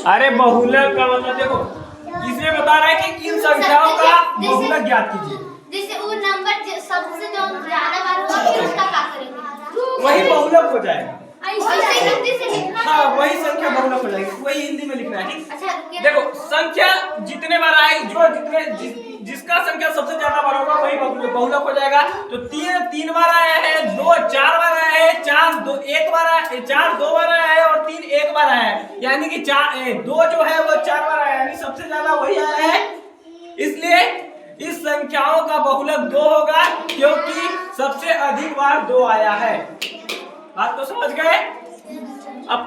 अरे बहुलक का मतलब देखो, इसमें बता रहा है कि इन संख्याओं का बहुलक ज्ञात कीजिए। जैसे वो नंबर सबसे जो ज्यादा बार होगा फिर उसका क्या करेंगे? वही बहुलक हो जाएगा। ऐसे हिंदी से लिखना। हाँ, वही संख्या बहुलक हो जाएगी, वही हिंदी में लिखना है। ठीक, अच्छा देखो संख्या जितने बार आए, जो जिसका संख्या सबसे ज्यादा बार होगा वही बहुलक हो जाएगा। तो तीन बार आया है, दो चार बार आया है, चार दो एक बार आया है, चार दो बार आया है और तीन एक बार आया है, यानी कि दो जो है वो चार बार आया है, यानी सबसे ज्यादा वही आया है। इसलिए इस संख्याओं का बहुलक 2 होगा, क्योंकि सबसे अधिक बार 2 आया है। बात तो समझ गए? अब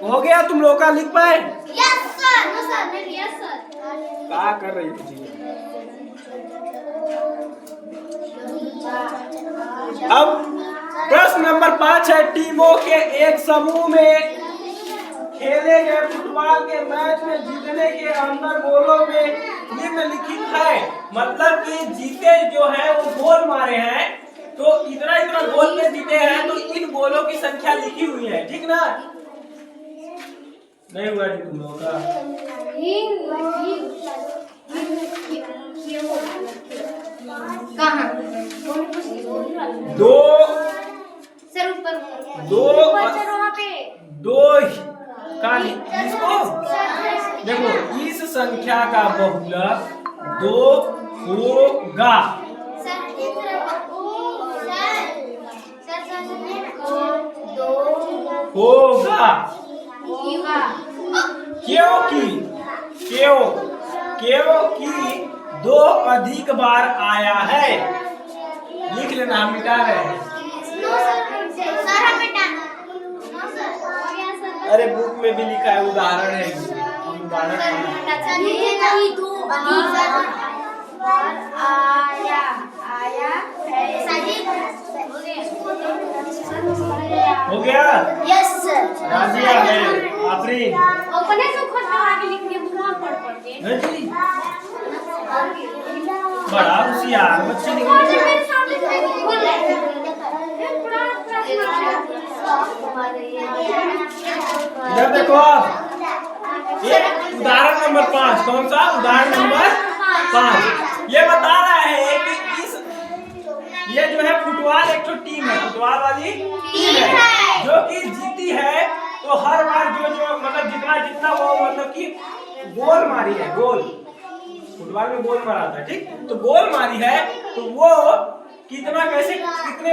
हो गया तुम लोग का, लिख पाए? Yes sir. नो सर, मैं यस सर। क्या कर रही हो जी? अब प्रश्न नंबर 5 है, टीमों के एक समूह में खेले गए फुटबॉल के मैच में जीतने के अंदर गोलों में निम्नलिखित है। मतलब कि जीते जो है वो गोल मारे हैं, तो इतना इतना गोल में जीते हैं, तो इन गोलों की संख्या लिखी हुई है। ठीक ना? नहीं हुआ जी तुम लोगों का? कहाँ? दो सर ऊपर। दो सर वहाँ पे। दो का इसको देखो, इस संख्या का बहुलक 2 होगा। होगा क्योंकि 2 अधिक बार आया है। लिख लेना, हम मिटा रहे हैं। अरे बुक में भी लिखा है, उदाहरण है, हम उदाहरण हो गया। Yes sir. राजिया है आफरीन। अपने से खुद आगे लिख के बुरा पढ़ के नहीं जी, बड़ा होशियार बच्चे निकले। इधर देखो, उदाहरण नंबर 5। कौन सा उदाहरण नंबर 5? ये बता रहा है कि ये जो है फुटबॉल एक तो टीम है, फुटबॉल वाली टीम है जो कि जीती है। तो हर बार जो मतलब जितना वो मतलब कि गोल मारी है, गोल फुटबॉल में गोल मारा था। ठीक, तो गोल मारी है, तो वो कितने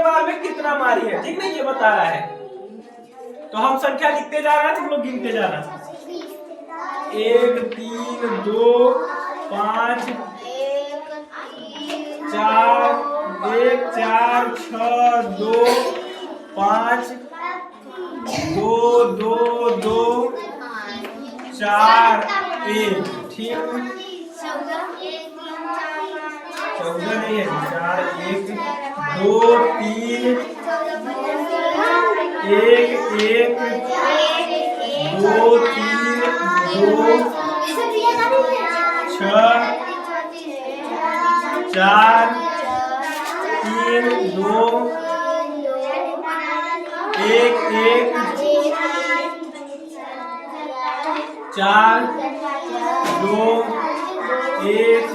बार में कितना मारी है। ठीक नहीं, ये बता रहा है। तो हम संख्या लिखते जा रहे हैं, तुम लोग गिनते जा रहे हैं। 1 3 2 5 4 1 4 6 2 5 2 2 2 4 1। ठीक, 14 नहीं है, 4 1 2 3 1 1 2 3 2 6 4 3 2 1 1 4 2 1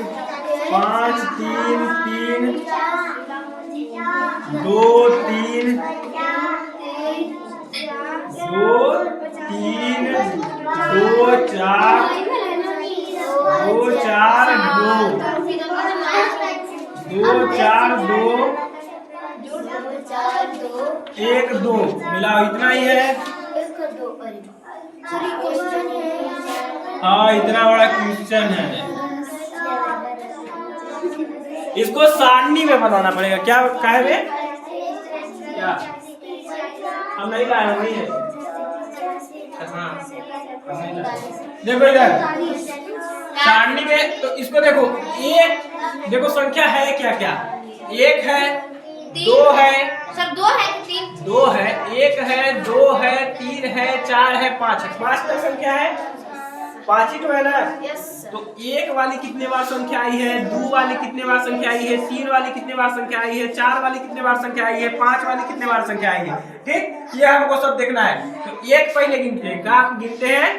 5 3 3 2 3 2 3 2 4 2 4 2 2 4 2 1 2 मिलाओ, इतना ही है। हाँ, इतना बड़ा क्वेश्चन है, इसको सारणी में बनाना पड़ेगा। क्या कहे वे? क्या हम नहीं लाए हैं, नहीं है। हाँ, देखो इधर सारणी में, तो इसको देखो, एक देखो संख्या है क्या क्या, 1 है, 2 है, सर 2 है 3, 2 है, 1 है, 2 है, 3 है, 4 है, 5 है। 5 तक संख्या है, 5 ही तो है ना। तो 1 वाली कितने बार संख्या आई है, 2 वाली कितने बार संख्या आई है, 3 वाली कितने बार संख्या आई है, 4 वाली कितने बार संख्या आई है, 5 वाली कितने बार संख्या आई है। ठीक, ये हमको सब देखना है। तो 1 पहले गिनते हैं, कहाँ गिनते हैं?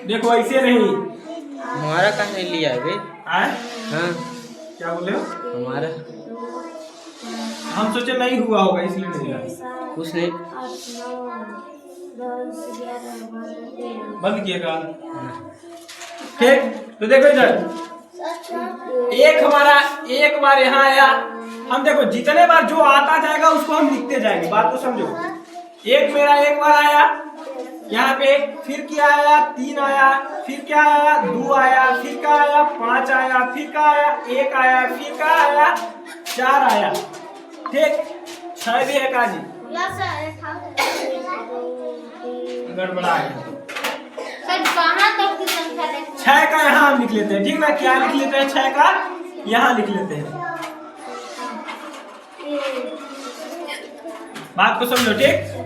देखो ऐसे नहीं। हमारा कहाँ नहीं लिया है बे? आए हाँ क्या बोले हो? हमारा हम सोचे नहीं हुआ होगा इसलिए नहीं लिया। कुछ नहीं। बंद किएगा। ठीक तो देखो इधर एक हमारा एक बार यहाँ आया। हम देखो जितने बार जो आता जाएगा उसको हम लिखते जाएंगे। बात को समझो। एक मेरा एक बार आया यहाँ पे, फिर क्या आया 3 आया, फिर क्या आया 2 आया, फिर क्या आया 5 आया, फिर क्या आया 1 आया, फिर क्या आया 4 आया। ठीक 6 भी है काजी गड़बड़ा है। 6 का यहाँ हम लिख लेते हैं। ठीक ना, क्या लिख लेते हैं 6 का यहाँ लिख लेते हैं। बात को समझो। ठीक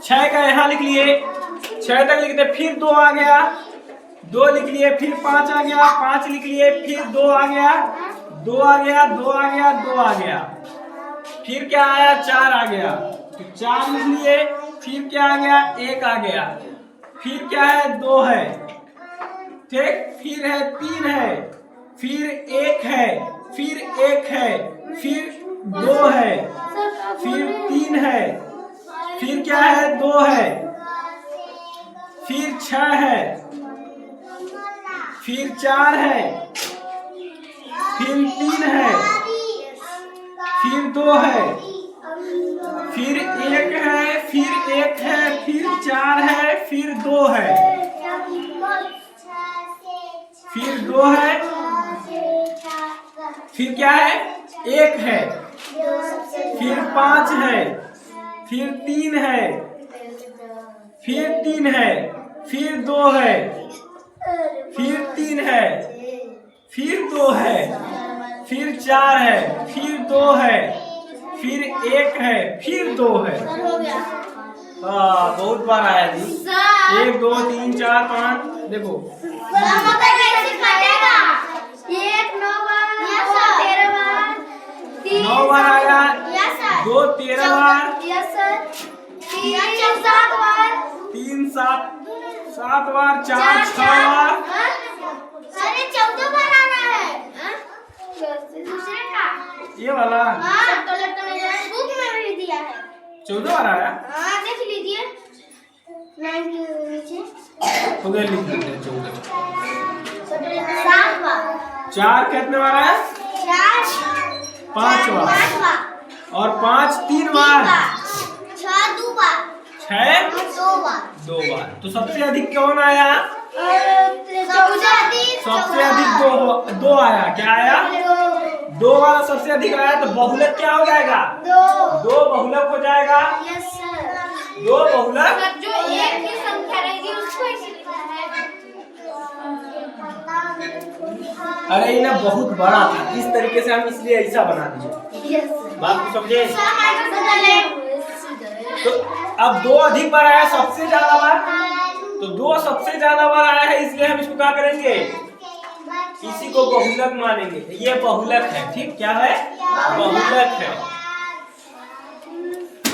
6 का यहाँ लिख लिए, 6 तक लिखते, फिर 2 आ गया, 2 लिख लिए, फिर 5 आ गया, 5 लिख लिए, फिर 2 आ गया, 2 आ गया, 2 आ गया, 2 आ गया, फिर क्या आया 4 आ गया, तो 4 लिख लिए, फिर क्या आ गया 1 आ गया, फिर क्या है 2 है, ठीक, फिर है 3 है, फिर 1 है, फिर 1 है, फिर 2 है, फिर 3 है, फिर क्या है 2 है, फिर 6 है, फिर 4 है, फिर 3 है, फिर 2 है, फिर 1 है, फिर 1 है, फिर 4 है, फिर 2 है, फिर 2 है, फिर क्या है 1 है, फिर 5 है, फिर 3 है, फिर 3 है, फिर 2 है, फिर 3 है, फिर 2 है, फिर 4 है, फिर 2 है, फिर 1 है, फिर 2 है। हाँ बहुत बार आया जी। 1 2 3 4 5 देखो 9 बार आया, 2 13 बार, 3 7 बार, 4 6 बार, 14 बार आना है। दूसरे का ये वाला बुक में भी दिया है। 14 बार आया। देख लीजिए 9 के नीचे हो गया, लिख देते हैं 14। 7 बार। 4 कितने बार आया? 5 बार, और 5 3 बार, 6 2 बार, 6 2 बार। तो सबसे अधिक कौन आया? सबसे अधिक 2 आया। क्या आया? 2 वाला सबसे अधिक आया, तो बहुलक क्या हो जाएगा? 2 बहुलक हो जाएगा। 2 बहुलक जो एक की संख्या रहेगी उसको ऐसे लिखना है। अरे ये ना बहुत बड़ा था, इस तरीके से हम इसलिए ऐसा बना दीजिए। बात को समझे? तो अब 2 अधिक बार आया, सबसे ज्यादा बार, तो 2 सबसे ज्यादा बार आया है, इसलिए हम इसको क्या करेंगे? इसी को बहुलक मानेंगे। ये बहुलक है। ठीक, क्या है? बहुलक है।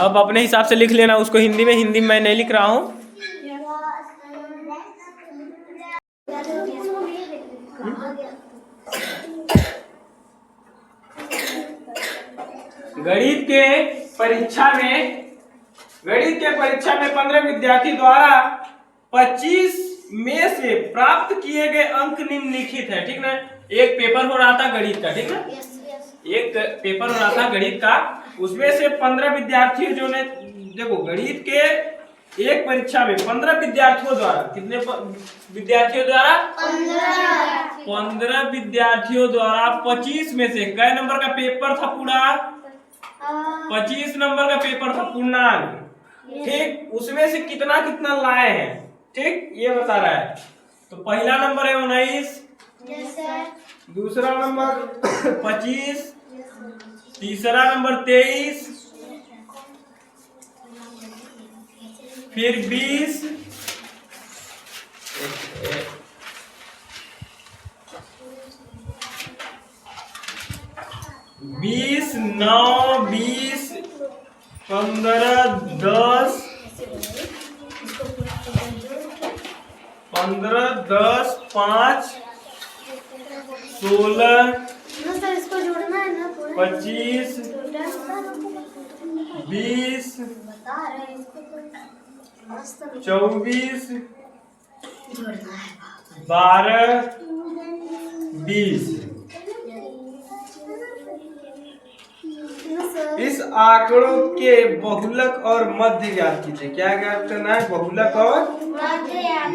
अब अपने हिसाब से लिख लेना उसको हिंदी में। हिंदी में मैं नहीं लिख रहा हूँ। गणित के परीक्षा में 15 विद्यार्थी द्वारा 25 में से प्राप्त किए गए अंक निम्नलिखित है। ठीक ना, एक पेपर हो रहा था गणित का। ठीक ना, एक पेपर हो रहा था गणित का, उसमें से 15 विद्यार्थियों जो ने, देखो गणित के एक परीक्षा में 15 विद्यार्थियों द्वारा, कितने विद्यार्थियों द्वारा? 15 विद्यार्थियों द्वारा 25 में से, कै नंबर का पेपर था पूरा? 25 नंबर का पेपर था पूर्णांक। ठीक, उसमें से कितना कितना लाए हैं, ठीक, ये बता रहा है। तो पहला नंबर है 19, दूसरा नंबर 25, तीसरा नंबर 23, फिर 20, 20 9 20 15 10 15, 10, 5, 16, ना सर इसको जोड़ना है ना पूरे 25, 20, बता रहे हैं इसको तो 24, जोड़ना है 12, 20। ना सर इस आंकड़ों के बहुलक और मध्य ज्ञात कीजिए। क्या ज्ञात करना है? बहुलक और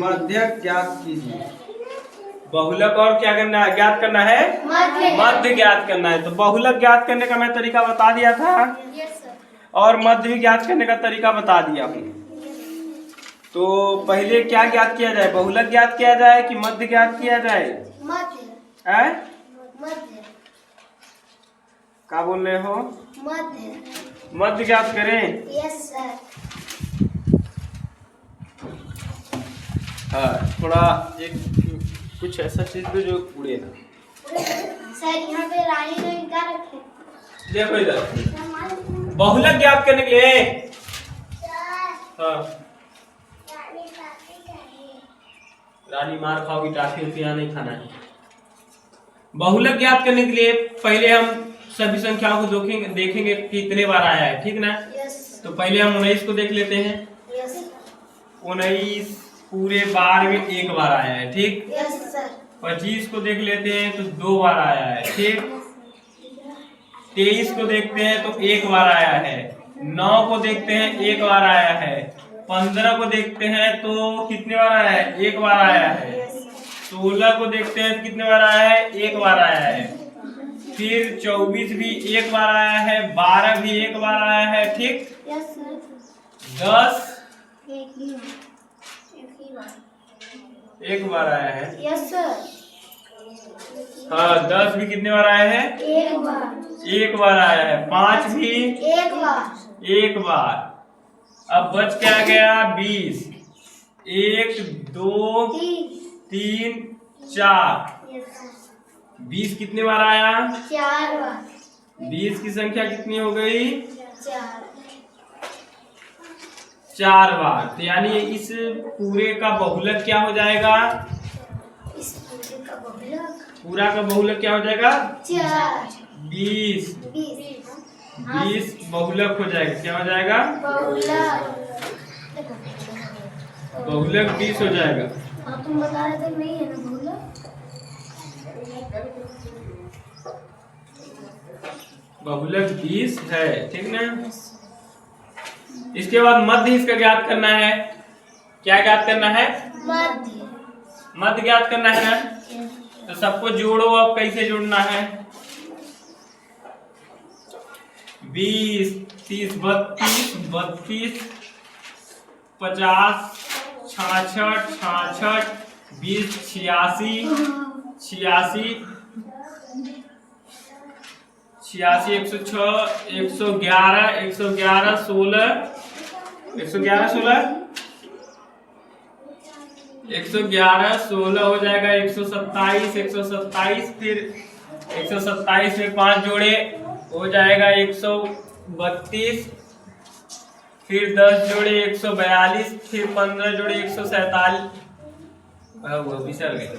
मध्य ज्ञात कीजिए। बहुलक और क्या करना है? ज्ञात करना है मध्य ज्ञात करना है। तो बहुलक ज्ञात करने का मैं तरीका बता दिया था यस सर और मध्य भी ज्ञात करने का तरीका बता दिया हूँ। तो पहले क्या ज्ञात किया जाए? बहुलक ज्ञात किया जाए कि मध्य ज्ञात किया जाए? मध्य है? मध्य क्या बोल रहे हो? मध्य मध्य ज्ञात करें। यस सर हाँ, थोड़ा एक कुछ ऐसा चीज दो जो उड़े ना। सर यहाँ पे रानी ने क्या रखे देखो इधर बहुलक ज्ञात करने के लिए हाँ रानी मार खाओगी, टाफी उफी यहाँ नहीं खाना है। बहुलक ज्ञात करने के लिए पहले हम सभी संख्याओं को देखेंगे कि कितने बार आया है, ठीक ना? यस तो पहले हम 19 को देख लेते हैं। यस 19 पूरे बार में एक बार आया है, ठीक। यस सर 25 को देख लेते हैं तो 2 बार आया है, ठीक। 23 को देखते हैं तो 1 बार आया है। 9 को देखते हैं 1 बार आया है। 15 को देखते हैं तो कितने बार आया है? 1 बार आया है। 16 को देखते हैं तो कितने बार आया है? 1 बार आया है। फिर 24 भी 1 बार आया है। 12 भी 1 बार आया है, ठीक। यस सर 10 एक 1 बार आया है। यस सर हाँ 10 भी कितने बार आया है? एक बार 1 बार आया है। 5 भी एक बार 1 बार। अब बच क्या गया? 20। 1 2 3 4 20 कितने बार आया? 4 बार 20 की संख्या कितनी हो गई? 4 4 बार। तो यानी इस पूरे का बहुलक क्या हो जाएगा? इस पूरे का बहुलक पूरा का बहुलक क्या हो जाएगा? 4 20 20 बहुलक हो जाएगा। क्या हो जाएगा? बहुलक बहुलक 20 हो जाएगा। हाँ तुम बता रहे थे नहीं है ना बहुलक बहुलक 20 है, ठीक ना? इसके बाद मध्य इसका ज्ञात करना है। क्या ज्ञात करना है? मध्य मध्य ज्ञात करना है ना? तो सबको जोड़ो। अब कैसे जोड़ना है? 20 30 32 32 50 66 66 20 86 86 86 106 111 111 16 111 16 111 16 हो जाएगा। 127 127 फिर 127 में 5 जोड़े हो जाएगा 132। फिर 10 जोड़े 142। फिर 15 जोड़े 147। वो बिसर गए।